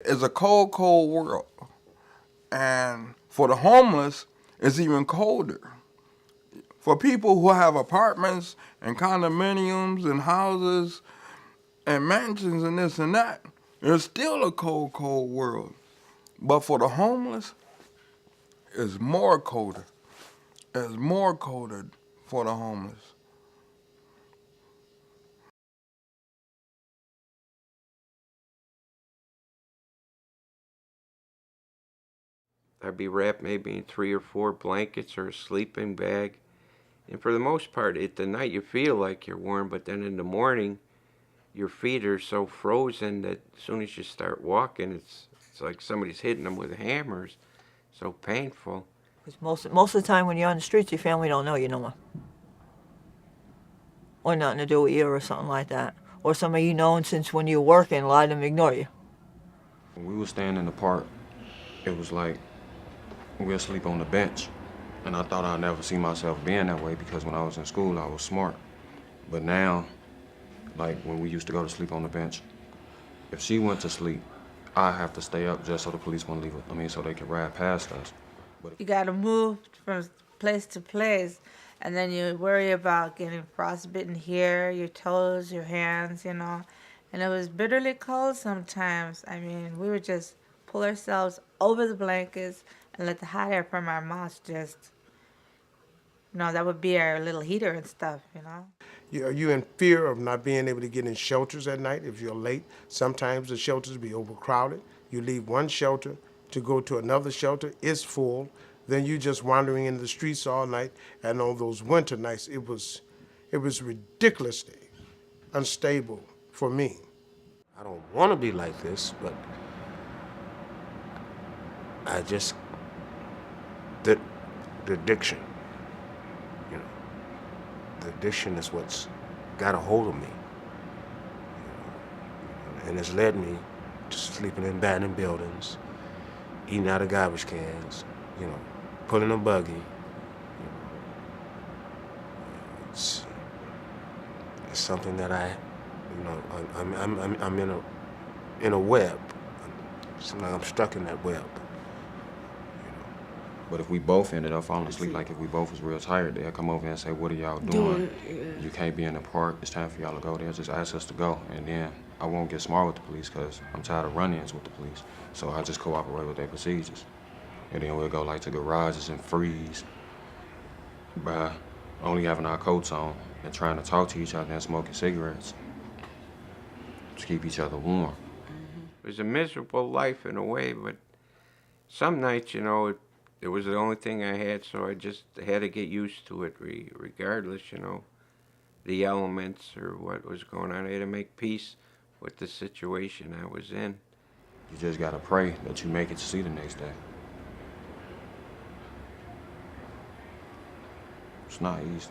It's a cold, cold world. And for the homeless, it's even colder. For people who have apartments and condominiums and houses and mansions and this and that, it's still a cold, cold world. But for the homeless, it's more colder. It's more colder for the homeless. I'd be wrapped maybe in 3 or 4 blankets or a sleeping bag. And for the most part, at the night you feel like you're warm, but then in the morning, your feet are so frozen that as soon as you start walking, it's like somebody's hitting them with hammers. So painful. Because most of the time when you're on the streets, your family don't know you no more. Or nothing to do with you or something like that. Or somebody you known since when you were working, a lot of them ignore you. When we were staying in the park, it was like we'll sleep on the bench. And I thought I'd never see myself being that way because when I was in school, I was smart. But now, like when we used to go to sleep on the bench, if she went to sleep, I have to stay up just so the police won't leave it. I mean, so they can ride past us. You gotta move from place to place, and then you worry about getting frostbitten here, your toes, your hands, you know. And it was bitterly cold sometimes. I mean, we would just pull ourselves over the blankets and let the hot air from our mouths just, that would be our little heater and stuff, you know. Are you in fear of not being able to get in shelters at night if you're late? Sometimes the shelters be overcrowded. You leave one shelter to go to another shelter, it's full. Then you just wandering in the streets all night. And on those winter nights, it was ridiculously unstable for me. I don't want to be like this, but I just, the addiction, you know, the addiction is what's got a hold of me. And it's led me to sleeping in abandoned buildings, eating out of garbage cans, pulling a buggy. It's something that I'm in a web. Sometimes I'm stuck in that web. But if we both ended up falling asleep, like if we both was real tired, they'll come over and say, what are y'all doing? You can't be in the park. It's time for y'all to go. They'll just ask us to go. And then I won't get smart with the police because I'm tired of run-ins with the police. So I just cooperate with their procedures. And then we'll go like to garages and freeze by only having our coats on and trying to talk to each other and smoking cigarettes to keep each other warm. It was a miserable life in a way, but some nights, it was the only thing I had, so I just had to get used to it regardless, the elements or what was going on. I had to make peace with the situation I was in. You just gotta pray that you make it to see the next day. It's not easy.